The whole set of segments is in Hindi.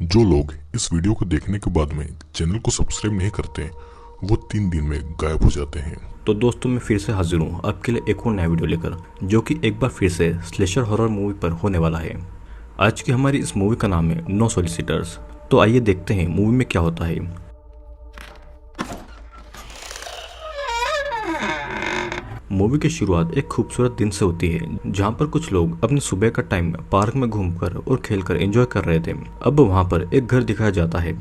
जो लोग इस वीडियो को देखने के बाद में चैनल को सब्सक्राइब नहीं करते वो 3 दिन में गायब हो जाते हैं। तो दोस्तों मैं फिर से हाजिर हूँ आपके लिए एक और नया वीडियो लेकर, जो कि एक बार फिर से स्लेशर हॉरर मूवी पर होने वाला है। आज की हमारी इस मूवी का नाम है नो सॉलिसिटर्स। तो आइए देखते हैं मूवी में क्या होता है। मूवी की शुरुआत एक खूबसूरत दिन से होती है, जहाँ पर कुछ लोग अपनी सुबह का टाइम पार्क में घूमकर और खेलकर एंजॉय कर रहे थे। अब वहाँ पर एक घर दिखाया जाता है,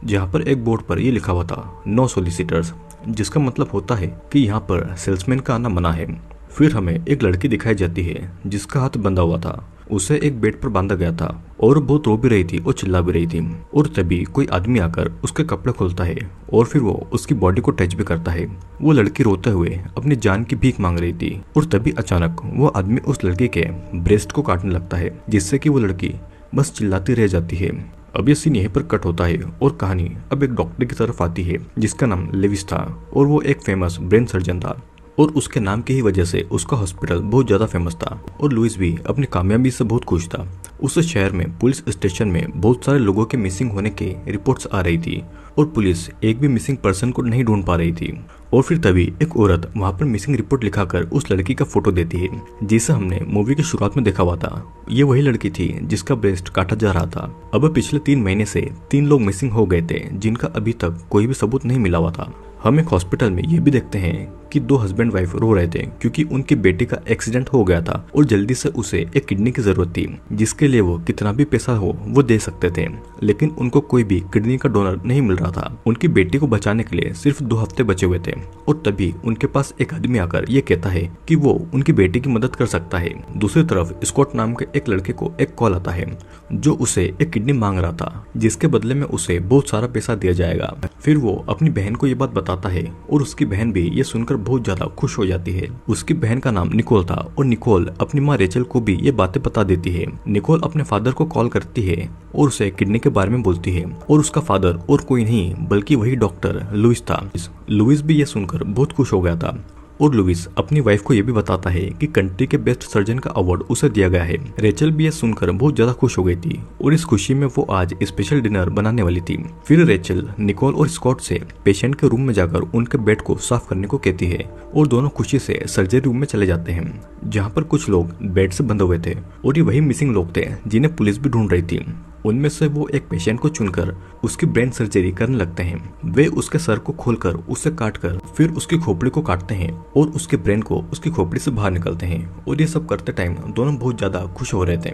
जहाँ पर एक बोर्ड पर ये लिखा हुआ था नो सॉलिसिटर्स, जिसका मतलब होता है कि यहाँ पर सेल्समैन का आना मना है। फिर हमें एक लड़की दिखाई जाती है जिसका हाथ बंधा हुआ था। उसे एक बेड पर बांधा गया था और बहुत रो भी रही थी और चिल्ला भी रही थी। और तभी कोई आदमी आकर उसके कपड़े खोलता है और फिर वो उसकी बॉडी को टच भी करता है। वो लड़की रोते हुए अपनी जान की भीख मांग रही थी और तभी अचानक वो आदमी उस लड़की के ब्रेस्ट को काटने लगता है, जिससे कि वो लड़की बस चिल्लाती रह जाती है। अब ये सीन यहीं पर कट होता है और कहानी अब एक डॉक्टर की तरफ आती है जिसका नाम लेविस था और वो एक फेमस ब्रेन सर्जन था और उसके नाम की ही वजह से उसका हॉस्पिटल बहुत ज्यादा फेमस था। और लुइस भी अपनी कामयाबी से बहुत खुश था। उस शहर में पुलिस स्टेशन में बहुत सारे लोगों के मिसिंग होने की रिपोर्ट्स आ रही थी और पुलिस एक भी मिसिंग पर्सन को नहीं ढूंढ पा रही थी। और फिर तभी एक औरत वहां पर मिसिंग रिपोर्ट लिखाकर उस लड़की का फोटो देती है, जिसे हमने मूवी की शुरुआत में देखा हुआ था। ये वही लड़की थी जिसका ब्रेस्ट काटा जा रहा था। अब पिछले 3 महीने से 3 लोग मिसिंग हो गए थे, जिनका अभी तक कोई भी सबूत नहीं मिला हुआ था। हम एक हॉस्पिटल में ये भी देखते हैं कि 2 हस्बैंड वाइफ रो रहे थे क्योंकि उनकी बेटी का एक्सीडेंट हो गया था और जल्दी से उसे एक किडनी की जरूरत थी, जिसके लिए वो कितना भी पैसा हो वो दे सकते थे, लेकिन उनको कोई भी किडनी का डोनर नहीं मिल रहा था। उनकी बेटी को बचाने के लिए सिर्फ 2 हफ्ते बचे हुए थे और तभी उनके पास एक आदमी आकर ये कहता है कि वो उनकी बेटी की मदद कर सकता है। दूसरी तरफ स्कॉट नाम के एक लड़के को एक कॉल आता है जो उसे एक किडनी मांग रहा था, जिसके बदले में उसे बहुत सारा पैसा दिया जाएगा। फिर वो अपनी बहन को ये बात बताता है और उसकी बहन भी ये सुनकर बहुत ज्यादा खुश हो जाती है। उसकी बहन का नाम निकोल था और निकोल अपनी माँ रेचल को भी ये बातें बता देती है। निकोल अपने फादर को कॉल करती है और उसे किडनी के बारे में बोलती है और उसका फादर और कोई नहीं बल्कि वही डॉक्टर लुइस था। लुइस भी ये सुनकर बहुत खुश हो गया था और लुइस अपनी वाइफ को यह भी बताता है कि कंट्री के बेस्ट सर्जन का अवार्ड उसे दिया गया है। रेचल भी ये सुनकर बहुत ज्यादा खुश हो गई थी और इस खुशी में वो आज स्पेशल डिनर बनाने वाली थी। फिर रेचल निकोल और स्कॉट से पेशेंट के रूम में जाकर उनके बेड को साफ करने को कहती है और दोनों खुशी से सर्जरी रूम में चले जाते हैं, जहाँ पर कुछ लोग बेड से बंधे हुए थे और ये वही मिसिंग लोग थे जिन्हें पुलिस भी ढूंढ रही थी। उनमें से वो एक पेशेंट को चुनकर उसकी ब्रेन सर्जरी करने लगते हैं। वे उसके सर को खोलकर उसे काटकर फिर उसकी खोपड़ी को काटते हैं और उसके ब्रेन को उसकी खोपड़ी से बाहर निकलते हैं और ये सब करते टाइम दोनों बहुत ज्यादा खुश हो रहे थे।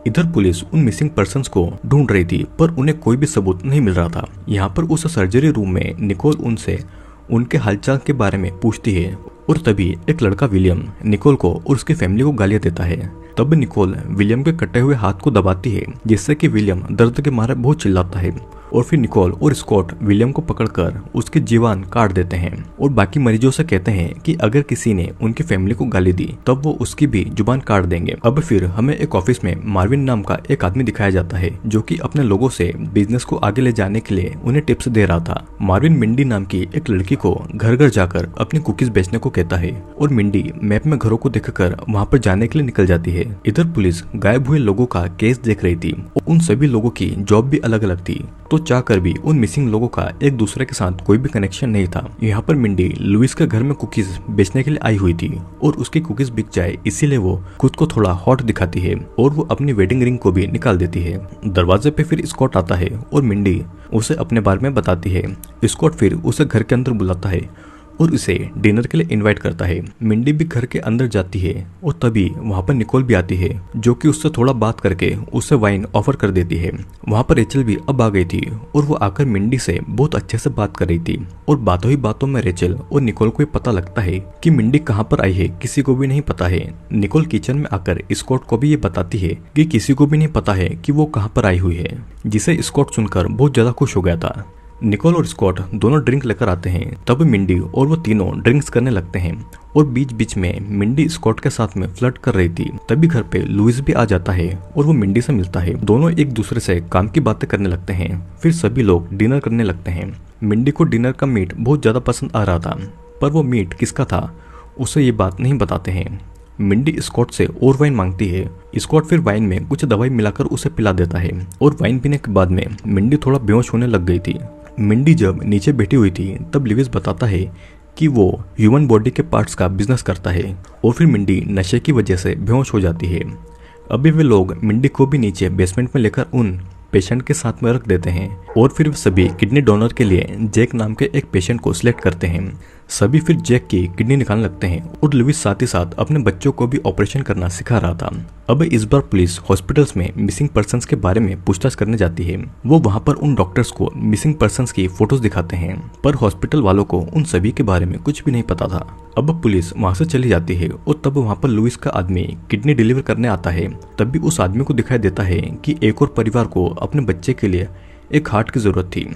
इधर पुलिस उन मिसिंग पर्सन्स को ढूंढ रही थी पर उन्हें कोई भी सबूत नहीं मिल रहा था। यहाँ पर उस सर्जरी रूम में निकोल उनसे उनके हालचाल के बारे में पूछती है और तभी एक लड़का विलियम निकोल को और उसकी फैमिली को गालियां देता है। तब निकोल विलियम के कटे हुए हाथ को दबाती है, जिससे कि विलियम दर्द के मारे बहुत चिल्लाता है और फिर निकोल और स्कॉट विलियम को पकड़कर उसकी जीवान काट देते हैं और बाकी मरीजों से कहते हैं कि अगर किसी ने उनकी फैमिली को गाली दी तब वो उसकी भी जुबान काट देंगे। अब फिर हमें एक ऑफिस में मार्विन नाम का एक आदमी दिखाया जाता है जो कि अपने लोगों से बिजनेस को आगे ले जाने के लिए उन्हें टिप्स दे रहा था। मार्विन मिंडी नाम की एक लड़की को घर घर जाकर अपनी कुकीज बेचने को कहता है और मिंडी मैप में घरों को देखकर वहाँ पर जाने के लिए निकल जाती है। इधर पुलिस गायब हुए लोगों का केस देख रही थी और उन सभी लोगों की जॉब भी अलग अलग थी, तो चाहकर भी उन मिसिंग लोगों का एक दूसरे के साथ कोई भी कनेक्शन नहीं था। यहाँ पर मिंडी लुइस के घर में कुकीज बेचने के लिए आई हुई थी और उसकी कुकीज बिक जाए इसीलिए वो खुद को थोड़ा हॉट दिखाती है और वो अपनी वेडिंग रिंग को भी निकाल देती है। दरवाजे पे फिर स्कॉट आता है और मिंडी उसे अपने बारे में बताती है। स्कॉट फिर उसे घर के अंदर बुलाता है और उसे डिनर के लिए इनवाइट करता है। मिंडी भी घर के अंदर जाती है और तभी वहाँ पर निकोल भी आती है, जो कि उससे थोड़ा बात करके उसे वाइन ऑफर कर देती है। वहाँ पर रेचल भी अब आ गई थी और वो आकर मिंडी से बहुत अच्छे से बात कर रही थी और बातों ही बातों में रेचल और निकोल को पता लगता है कि मिंडी कहाँ पर आई है किसी को भी नहीं पता है। निकोल किचन में आकर स्कॉट को भी ये बताती है कि किसी को भी नहीं पता है कि वो कहाँ पर आई हुई है, जिसे स्कॉट सुनकर बहुत ज्यादा खुश हो गया था। निकोल और स्कॉट दोनों ड्रिंक लेकर आते हैं। तब मिंडी और वो तीनों ड्रिंक्स करने लगते हैं और बीच बीच में मिंडी स्कॉट के साथ में फ्लर्ट कर रही थी। तभी घर पे लुइस भी आ जाता है और वो मिंडी से मिलता है। दोनों एक दूसरे से काम की बातें करने लगते हैं। फिर सभी लोग डिनर करने लगते हैं। मिंडी को डिनर का मीट बहुत ज्यादा पसंद आ रहा था, पर वो मीट किसका था उसे ये बात नहीं बताते हैं। मिंडी स्कॉट से और वाइन मांगती है। स्कॉट फिर वाइन में कुछ दवाई मिलाकर उसे पिला देता है और वाइन पीने के बाद में मिंडी थोड़ा बेहोश होने लग गई थी। मिंडी जब नीचे बैठी हुई थी तब लिविस बताता है कि वो ह्यूमन बॉडी के पार्ट्स का बिजनेस करता है और फिर मिंडी नशे की वजह से बेहोश हो जाती है। अभी वे लोग मिंडी को भी नीचे बेसमेंट में लेकर उन पेशेंट के साथ में रख देते हैं और फिर वे सभी किडनी डोनर के लिए जैक नाम के एक पेशेंट को सिलेक्ट करते हैं। सभी फिर जैक की किडनी निकालने लगते हैं और लुइस साथ ही साथ अपने बच्चों को भी ऑपरेशन करना सिखा रहा था। अब इस बार पुलिस हॉस्पिटल्स में मिसिंग पर्सन्स के बारे में पूछताछ करने जाती है। वो वहाँ पर उन डॉक्टर्स को मिसिंग पर्सन्स की फोटोज दिखाते हैं, पर हॉस्पिटल वालों को उन सभी के बारे में कुछ भी नहीं पता था। अब पुलिस वहाँ से चली जाती है और तब वहाँ पर लुइस का आदमी किडनी डिलीवर करने आता है। तब भी उस आदमी को दिखाई देता है कि एक और परिवार को अपने बच्चे के लिए एक हार्ट की जरूरत थी।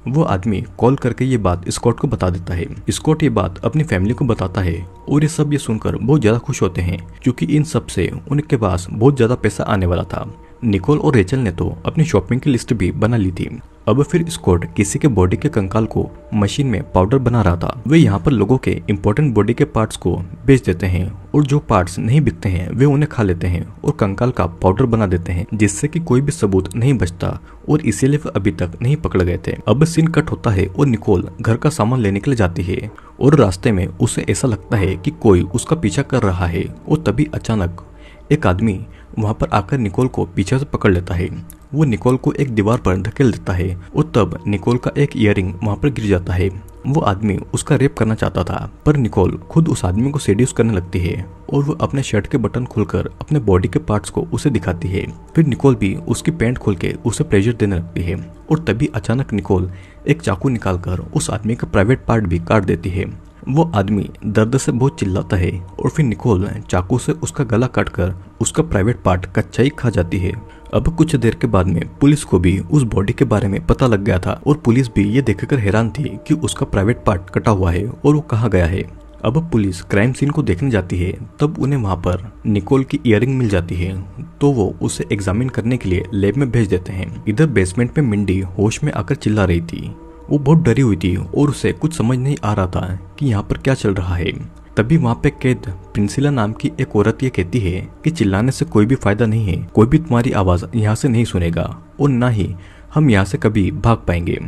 वो आदमी कॉल करके ये बात स्कॉट को बता देता है। स्कॉट ये बात अपनी फैमिली को बताता है और ये सब ये सुनकर बहुत ज्यादा खुश होते हैं क्योंकि इन सब से उनके पास बहुत ज्यादा पैसा आने वाला था। निकोल और रेचल ने तो अपनी शॉपिंग की लिस्ट भी बना ली थी। अब फिर स्कॉट किसी के बॉडी के कंकाल को मशीन में पाउडर बना रहा था। वे यहाँ पर लोगों के इंपॉर्टेंट बॉडी के पार्ट्स को बेच देते हैं और जो पार्ट्स नहीं बिकते हैं वे उन्हें खा लेते हैं और कंकाल का पाउडर बना देते हैं, जिससे कि कोई भी सबूत नहीं बचता और इसीलिए वे अभी तक नहीं पकड़ गए थे। अब सीन कट होता है और निकोल घर का सामान लेने के लिए जाती है और रास्ते में उसे ऐसा लगता है कि कोई उसका पीछा कर रहा है और तभी अचानक एक आदमी वहां पर आकर निकोल को पीछे से पकड़ लेता है। वो निकोल को एक दीवार पर धकेल देता है और तब निकोल का एक इयररिंग वहां पर गिर जाता है। वो आदमी उसका रेप करना चाहता था, पर निकोल खुद उस आदमी को सेड्यूस करने लगती है और वो अपने शर्ट के बटन खोलकर अपने बॉडी के पार्ट्स को उसे दिखाती है। फिर निकोल भी उसकी पैंट खोल के उसे प्रेशर देने लगती है और तभी अचानक निकोल एक चाकू निकालकर उस आदमी का प्राइवेट पार्ट भी काट देती है। वो आदमी दर्द से बहुत चिल्लाता है और फिर निकोल चाकू से उसका गला काटकर उसका प्राइवेट पार्ट कच्चा ही खा जाती है। अब कुछ देर के बाद में पुलिस को भी उस बॉडी के बारे में पता लग गया था और पुलिस भी ये देखकर हैरान थी कि उसका प्राइवेट पार्ट कटा हुआ है और वो कहाँ गया है। अब पुलिस क्राइम सीन को देखने जाती है, तब उन्हें वहाँ पर निकोल की इयररिंग मिल जाती है, तो वो उसे एग्जामिन करने के लिए लैब में भेज देते हैं। इधर बेसमेंट में मिंडी होश में आकर चिल्ला रही थी। वो बहुत डरी हुई थी और उसे कुछ समझ नहीं आ रहा था कि यहाँ पर क्या चल रहा है। तभी वहाँ पे कैद प्रिंसिला नाम की एक औरत ये कहती है कि चिल्लाने से कोई भी फायदा नहीं है, कोई भी तुम्हारी आवाज यहाँ से नहीं सुनेगा और ना ही हम यहाँ से कभी भाग पाएंगे।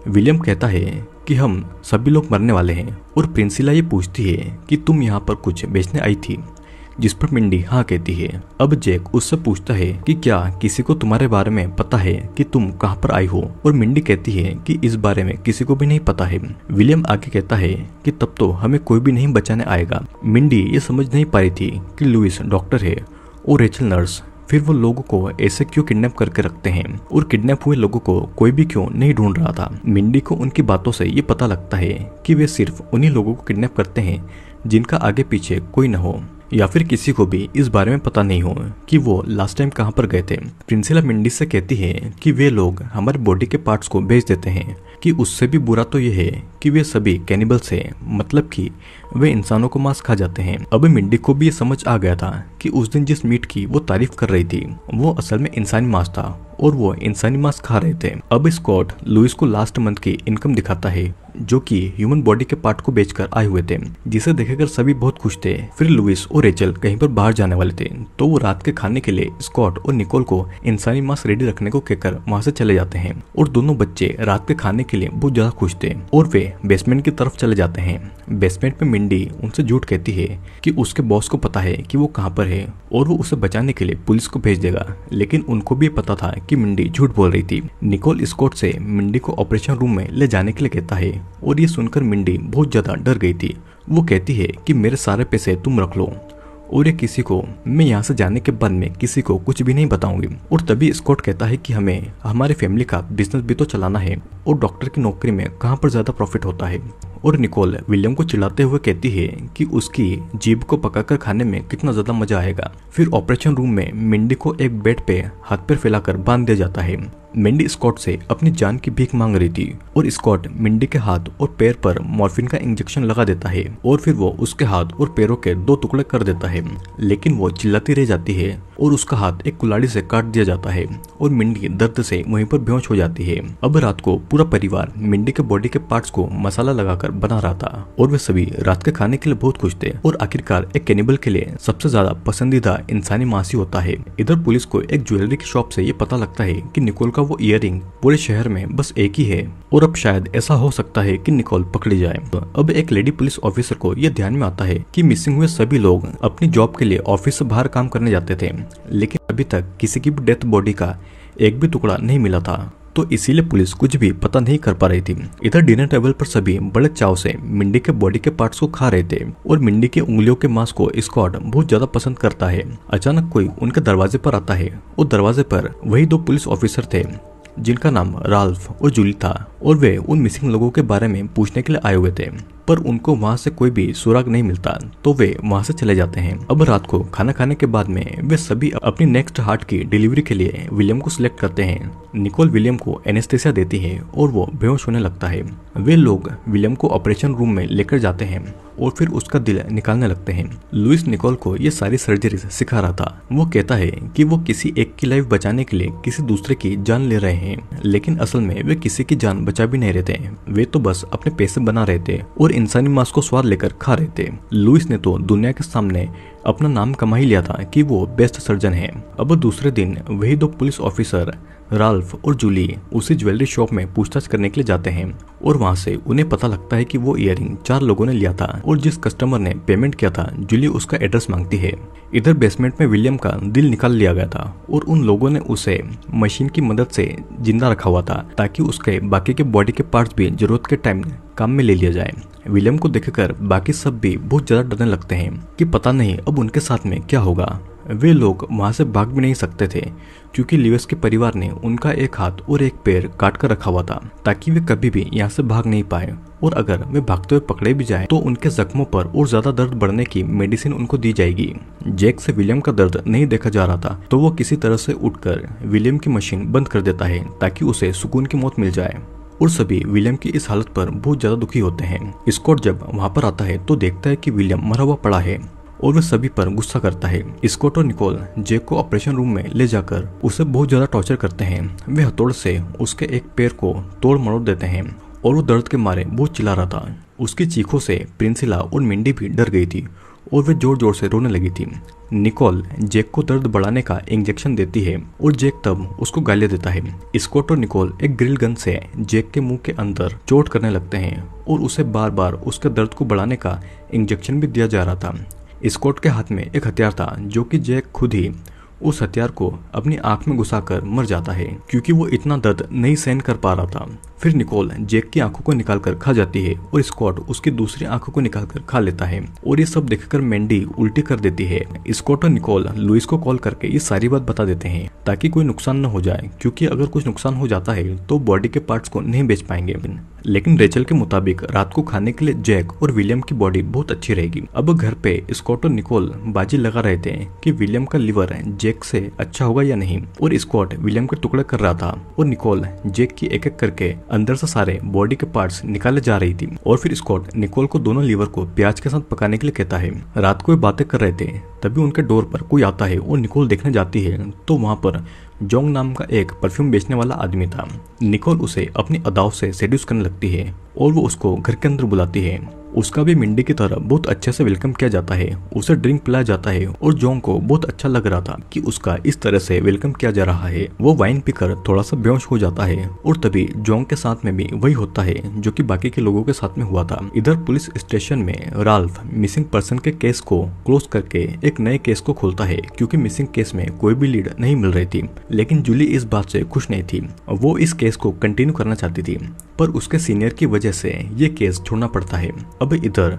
विलियम कहता है कि हम सभी लोग मरने वाले हैं और प्रिंसिला ये पूछती है कि तुम यहाँ पर कुछ बेचने आई थी, जिस पर मिंडी हाँ कहती है। अब जैक उससे पूछता है कि क्या किसी को तुम्हारे बारे में पता है कि तुम कहाँ पर आई हो, और मिंडी कहती है कि इस बारे में किसी को भी नहीं पता है। विलियम आगे कहता है कि तब तो हमें कोई भी नहीं बचाने आएगा। मिंडी ये समझ नहीं पा रही थी कि लुइस डॉक्टर है और रेचल नर्स, फिर वो लोगों को ऐसे क्यों किडनैप करके रखते हैं और किडनैप हुए लोगों को कोई भी क्यों नहीं ढूंढ रहा था। मिंडी को उनकी बातों से ये पता लगता है कि वे सिर्फ उन्हीं लोगों को किडनैप करते हैं जिनका आगे पीछे कोई न हो या फिर किसी को भी इस बारे में पता नहीं हो कि वो लास्ट टाइम कहाँ पर गए थे। प्रिंसिला मिंडी से कहती है कि वे लोग हमारे बॉडी के पार्ट्स को बेच देते हैं, कि उससे भी बुरा तो ये है कि वे सभी कैनिबल्स हैं, मतलब कि वे इंसानों को मांस खा जाते हैं। अब मिंडी को भी ये समझ आ गया था कि उस दिन जिस मीट की वो तारीफ कर रही थी वो असल में इंसानी मांस था और वो इंसानी मांस खा रहे थे। अब स्कॉट लुइस को लास्ट मंथ की इनकम दिखाता है जो कि ह्यूमन बॉडी के पार्ट को बेचकर आए हुए थे, जिसे देखकर सभी बहुत खुश थे। फिर लुइस और रेचल कहीं पर बाहर जाने वाले थे, तो वो रात के खाने के लिए स्कॉट और निकोल को इंसानी मांस रेडी रखने को कहकर वहां से चले जाते हैं और दोनों बच्चे रात के खाने के लिए बहुत ज्यादा खुश थे और वे बेसमेंट की तरफ चले जाते हैं। बेसमेंट में मिंडी उनसे झूठ कहती है कि उसके बॉस को पता है कि वो कहाँ पर है और वो उसे बचाने के लिए पुलिस को भेज देगा, लेकिन उनको भी पता था कि मिंडी झूठ बोल रही थी। निकोल स्कॉट से मिंडी को ऑपरेशन रूम में ले जाने के लिए कहता है और ये सुनकर मिंडी बहुत ज्यादा डर गई थी। वो कहती है कि मेरे सारे पैसे तुम रख लो और ये किसी को, मैं यहाँ से जाने के बाद में किसी को कुछ भी नहीं बताऊंगी। और तभी स्कॉट कहता है कि हमें हमारी फैमिली का बिजनेस भी तो चलाना है और डॉक्टर की नौकरी में कहाँ पर ज्यादा प्रॉफिट होता है। और निकोल विलियम को चिल्लाते हुए कहती है कि उसकी जीभ को पकाकर खाने में कितना ज्यादा मजा आएगा। फिर ऑपरेशन रूम में मिंडी को एक बेड पे हाथ पैर फैलाकर बांध दिया जाता है। मिंडी स्कॉट से अपनी जान की भीख मांग रही थी और स्कॉट मिंडी के हाथ और पैर पर मॉर्फिन का इंजेक्शन लगा देता है और फिर वो उसके हाथ और पैरों के 2 टुकड़े कर देता है, लेकिन वो चिल्लाती रह जाती है और उसका हाथ एक कुल्हाड़ी से काट दिया जाता है और मिंडी दर्द से वहीं पर बेहोश हो जाती है। अब रात को पूरा परिवार मिंडी के बॉडी के पार्ट्स को मसाला लगाकर बना रहा था और वे सभी रात के खाने के लिए बहुत खुश थे और आखिरकार एक कैनिबल के लिए सबसे ज्यादा पसंदीदा इंसानी मांस ही होता है। इधर पुलिस को एक ज्वेलरी की शॉप से ये पता लगता है कि निकोल का वो ईयररिंग पूरे शहर में बस एक ही है और अब शायद ऐसा हो सकता है कि निकोल पकड़ी जाए। तो अब एक लेडी पुलिस ऑफिसर को यह ध्यान में आता है कि मिसिंग हुए सभी लोग अपनी जॉब के लिए ऑफिस से बाहर काम करने जाते थे, लेकिन अभी तक किसी की भी डेथ बॉडी का एक भी टुकड़ा नहीं मिला था, तो इसीलिए पुलिस कुछ भी पता नहीं कर पा रही थी। इधर डिनर टेबल पर सभी बड़े चाव से मिंडी के बॉडी के पार्ट्स को खा रहे थे और मिंडी की उंगलियों के मांस को स्कॉट बहुत ज्यादा पसंद करता है। अचानक कोई उनके दरवाजे पर आता है और दरवाजे पर वही दो पुलिस ऑफिसर थे जिनका नाम राल्फ और जूली था और वे उन मिसिंग लोगों के बारे में पूछने के लिए आए हुए थे, पर उनको वहां से कोई भी सुराग नहीं मिलता, तो वे वहां से चले जाते हैं। अब रात को खाना खाने के बाद में वे सभी अपनी नेक्स्ट हार्ट की डिलीवरी के लिए विलियम को सिलेक्ट करते हैं। निकोल विलियम को एनेस्थेसिया देती है और वो बेहोश होने लगता है। वे लोग विलियम को ऑपरेशन रूम में लेकर जाते हैं और फिर उसका दिल निकालने लगते हैं। लुइस निकोल को ये सारी सर्जरी सिखा रहा था। वो कहता है कि वो किसी एक की लाइफ बचाने के लिए किसी दूसरे की जान ले रहे हैं, लेकिन असल में वे किसी की जान बचा भी नहीं रहे थे। वे तो बस अपने पैसे बना रहे थे और इंसानी मांस को स्वाद लेकर खा रहे थे। लुइस ने तो दुनिया के सामने अपना नाम कमा ही लिया था कि वो बेस्ट सर्जन है। अब दूसरे दिन वही दो पुलिस ऑफिसर राल्फ और जूली उसी ज्वेलरी शॉप में पूछताछ करने के लिए जाते हैं और वहां से उन्हें पता लगता है कि वो ईयररिंग 4 लोगों ने लिया था और जिस कस्टमर ने पेमेंट किया था जूली उसका एड्रेस मांगती है। इधर बेसमेंट में विलियम का दिल निकाल लिया गया था और उन लोगों ने उसे मशीन की मदद से जिंदा रखा हुआ था ताकि उसके बाकी के बॉडी के पार्ट्स भी जरूरत के टाइम काम में ले लिया जाए। विलियम को देखकर बाकी सब भी बहुत ज्यादा डरने लगते हैं कि पता नहीं अब उनके साथ में क्या होगा। वे लोग वहां से भाग भी नहीं सकते थे क्योंकि लिवेस के परिवार ने उनका एक हाथ और एक पैर काट कर रखा हुआ था ताकि वे कभी भी यहाँ से भाग नहीं पाए, और अगर वे भागते हुए पकड़े भी जाए तो उनके जख्मों पर और ज्यादा दर्द बढ़ने की मेडिसिन उनको दी जाएगी। जैक से विलियम का दर्द नहीं देखा जा रहा था तो वो किसी तरह से उठकर विलियम की मशीन बंद कर देता है ताकि उसे सुकून की मौत मिल जाए, और सभी विलियम की इस हालत पर बहुत ज्यादा दुखी होते हैं। स्कॉट जब वहां पर आता है तो देखता है कि विलियम मरा हुआ पड़ा है और वह सभी पर गुस्सा करता है। स्कॉट और निकोल जैक को ऑपरेशन रूम में ले जाकर उसे बहुत ज्यादा टॉर्चर करते हैं। वे हथौड़े से उसके एक पैर को तोड़ मरोड़ देते हैं और वो दर्द के मारे बहुत चिल्ला रहा था। उसकी चीखों से प्रिंसिला और मिंडी भी डर गई थी और वे जोर जोर से रोने लगी थी। निकोल जैक को दर्द बढ़ाने का इंजेक्शन देती है और जैक तब उसको गालियां देता है। स्कॉट और निकोल एक ग्रिल गन से जैक के मुंह के अंदर चोट करने लगते हैं और उसे बार बार उसके दर्द को बढ़ाने का इंजेक्शन भी दिया जा रहा था। स्कॉट के हाथ में एक हथियार था जो कि जैक खुद ही उस हथियार को अपनी आंख में घुसाकर मर जाता है क्योंकि वो इतना दर्द नहीं सहन कर पा रहा था। फिर निकोल जैक की आंखों को निकालकर खा जाती है और स्कॉट उसकी दूसरी आंखों को निकालकर खा लेता है और ये सब देखकर मैंडी उल्टी कर देती है। स्कॉट और निकोल लुइस को कॉल करके ये सारी बात बता देते हैं ताकि कोई नुकसान न हो जाए, क्योंकि अगर कुछ नुकसान हो जाता है तो बॉडी के पार्ट्स को नहीं बेच पाएंगे। लेकिन रेचल के मुताबिक रात को खाने के लिए जैक और विलियम की बॉडी बहुत अच्छी रहेगी। अब घर पे स्कॉट और निकोल बाजी लगा रहे थे कि विलियम का लिवर जैक से अच्छा होगा या नहीं, और स्कॉट विलियम के टुकड़े कर रहा था और निकोल जैक की एक एक करके अंदर से सारे बॉडी के पार्ट्स निकाले जा रही थी। और फिर स्कॉट निकोल को दोनों लीवर को प्याज के साथ पकाने के लिए कहता है। रात को बातें कर रहे थे तभी उनके डोर पर कोई आता है और निकोल देखने जाती है तो वहां पर जोंग नाम का एक परफ्यूम बेचने वाला आदमी था। निकोल उसे अपनी अदाओं से सेड्यूस करने लगती है और वो उसको घर के अंदर बुलाती है। उसका भी मिंडी की तरह बहुत अच्छे से वेलकम किया जाता है। उसे ड्रिंक पिलाया जाता है और जोंग को बहुत अच्छा लग रहा था कि उसका इस तरह से वेलकम किया जा रहा है। वो वाइन पीकर थोड़ा सा बेहोश हो जाता है और तभी जोंग के साथ में भी वही होता है जो कि बाकी के लोगों के साथ में हुआ था। इधर पुलिस स्टेशन में राल्फ मिसिंग पर्सन के केस को क्लोज करके एक नए केस को खोलता है क्योंकि मिसिंग केस में कोई भी लीड नहीं मिल रही थी। लेकिन जूली इस बात से खुश नहीं थी। वो इस केस को कंटिन्यू करना चाहती थी पर उसके सीनियर की वजह से ये केस छोड़ना पड़ता है। अब इधर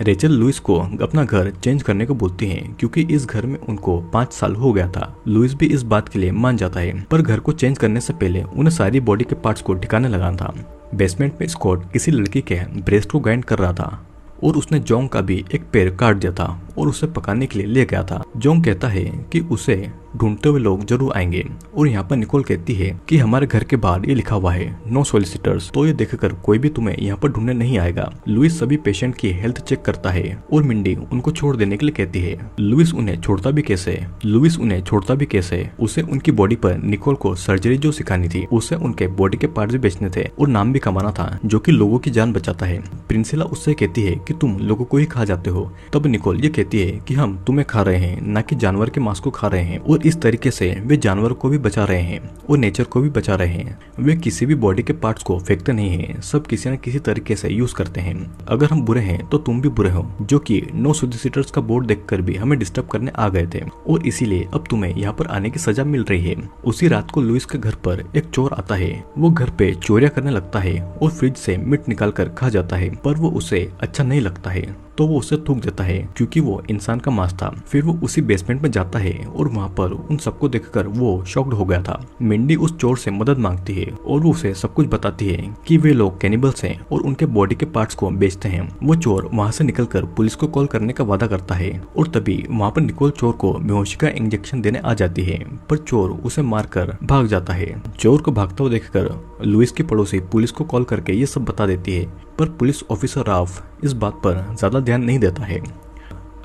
रेचल लुइस को अपना घर चेंज करने को बोलती है क्योंकि इस घर में उनको 5 साल हो गया था। लुइस भी इस बात के लिए मान जाता है पर घर को चेंज करने से पहले उन्हें सारी बॉडी के पार्ट्स को ठिकाने लगाना था। बेसमेंट में स्कॉट किसी लड़की के ब्रेस्ट को ग्राइंड कर रहा था और उसने जोंग का भी एक पैर काट दिया था और उसे पकाने के लिए ले गया था। जोंग कहता है कि उसे ढूंढते हुए लोग जरूर आएंगे और यहाँ पर निकोल कहती है कि हमारे घर के बाहर ये लिखा हुआ है नो सॉलिसिटर्स, तो ये देखकर कोई भी तुम्हें यहाँ पर ढूंढने नहीं आएगा। लुइस सभी पेशेंट की हेल्थ चेक करता है और मिंडी उनको छोड़ देने के लिए कहती है। लुइस उन्हें छोड़ता भी कैसे? उसे उनकी बॉडी पर निकोल को सर्जरी जो सिखानी थी, उसे उनके बॉडी के पार्ट्स भी बेचने थे और नाम भी कमाना था जो कि लोगों की जान बचाता है। प्रिंसिला उससे कहती है कि तुम लोगों को ही खा जाते हो। तब निकोल ये कहती है कि हम तुम्हें खा रहे हैं, न कि जानवर के मांस को खा रहे हैं, और इस तरीके से वे जानवर को भी बचा रहे हैं और नेचर को भी बचा रहे हैं। वे किसी भी बॉडी के पार्ट्स को फेंकते नहीं है, सब किसी न किसी तरीके से यूज करते हैं। अगर हम बुरे हैं तो तुम भी बुरे हो, जो कि नो सॉलिसिटर्स का बोर्ड देखकर भी हमें डिस्टर्ब करने आ गए थे और इसीलिए अब तुम्हें यहाँ पर आने की सजा मिल रही है। उसी रात को लुइस के घर पर एक चोर आता है। वो घर पे चोरियां करने लगता है और फ्रिज से मीट निकाल कर खा जाता है, पर वो उसे अच्छा नहीं लगता है तो वो उसे थूक देता है क्योंकि वो इंसान का मांस था। फिर वो उसी बेसमेंट में जाता है और वहाँ पर उन सबको देखकर वो शॉक्ड हो गया था। मिंडी उस चोर से मदद मांगती है और वो उसे सब कुछ बताती है कि वे लोग कैनिबल्स हैं और उनके बॉडी के पार्ट्स को बेचते हैं। वो चोर वहाँ से निकलकर पुलिस को कॉल करने का वादा करता है और तभी वहाँ पर निकोल चोर को बेहोशी का इंजेक्शन देने आ जाती है, पर चोर उसे मारकर भाग जाता है। चोर को भागता हुआ देखकर लुइस की पड़ोसी पुलिस को कॉल करके ये सब बता देती है, पर पुलिस ऑफिसर राफ इस बात पर ज्यादा ध्यान नहीं देता है।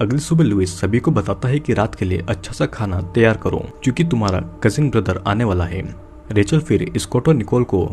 अगली सुबह लुइस सभी को बताता है कि रात के लिए अच्छा सा खाना तैयार करो क्योंकि तुम्हारा कजिन ब्रदर आने वाला है। रेचल फिर स्कॉट और निकोल को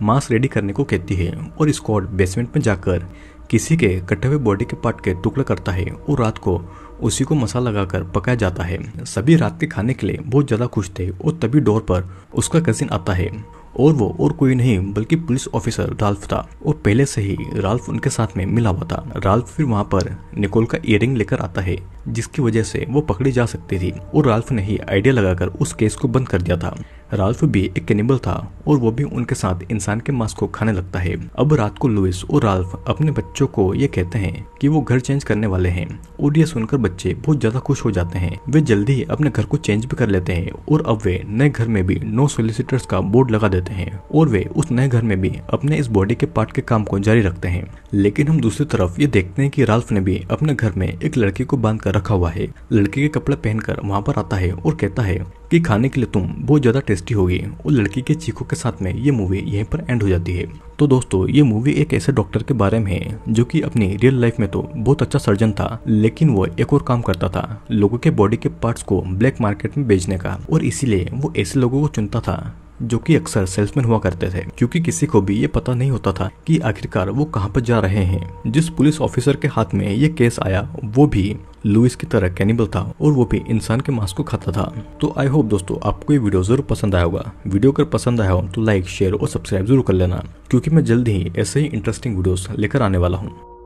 मांस रेडी करने को कहती है और स्कॉट बेसमेंट में जाकर किसी के कटे हुए बॉडी के पार्ट के टुकड़े करता है और रात को उसी को मसाला लगाकर पकाया जाता है। सभी रात के खाने के लिए बहुत ज्यादा खुश थे और तभी डोर पर उसका कजिन आता है और वो और कोई नहीं बल्कि पुलिस ऑफिसर राल्फ था और पहले से ही राल्फ उनके साथ में मिला हुआ था। राल्फ फिर वहाँ पर निकोल का इयररिंग लेकर आता है जिसकी वजह से वो पकड़ी जा सकती थी और राल्फ ने ही आइडिया लगाकर उस केस को बंद कर दिया था। राल्फ भी एक कैनिबल था और वो भी उनके साथ इंसान के मांस को खाने लगता है। अब रात को लुइस और राल्फ अपने बच्चों को ये कहते हैं कि वो घर चेंज करने वाले हैं और ये सुनकर बच्चे बहुत ज्यादा खुश हो जाते हैं। वे जल्दी ही अपने घर को चेंज भी कर लेते हैं और अब वे नए घर में भी नो सॉलिसिटर्स का बोर्ड लगा देते हैं और वे उस नए घर में भी अपने इस बॉडी के पार्ट के काम को जारी रखते हैं। लेकिन हम दूसरी तरफ ये देखते हैं कि राल्फ ने भी अपने घर में एक लड़की को बांध कर रखा हुआ है। लड़की के कपड़े पहनकर वहाँ पर आता है और कहता है कि खाने के लिए तुम बहुत ज्यादा टेस्टी होगी और लड़की के चीखों के साथ में ये मूवी यहीं पर एंड हो जाती है। तो दोस्तों ये मूवी एक ऐसे डॉक्टर के बारे में है जो कि अपनी रियल लाइफ में तो बहुत अच्छा सर्जन था, लेकिन वो एक और काम करता था, लोगों के बॉडी के पार्ट्स को ब्लैक मार्केट में बेचने का, और इसीलिए वो ऐसे लोगों को चुनता था जो कि अक्सर सेल्समैन हुआ करते थे क्योंकि किसी को भी ये पता नहीं होता था कि आखिरकार वो कहाँ पर जा रहे हैं। जिस पुलिस ऑफिसर के हाथ में ये केस आया वो भी लुइस की तरह कैनिबल था और वो भी इंसान के मांस को खाता था। तो आई होप दोस्तों आपको ये वीडियो जरूर पसंद आया होगा। वीडियो अगर पसंद आया हो तो लाइक शेयर और सब्सक्राइब जरूर कर लेना क्योंकि मैं जल्द ही ऐसे ही इंटरेस्टिंग वीडियोस लेकर आने वाला हूँ।